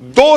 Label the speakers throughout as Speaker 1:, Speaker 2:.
Speaker 1: 2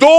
Speaker 1: 2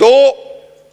Speaker 1: 2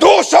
Speaker 1: 200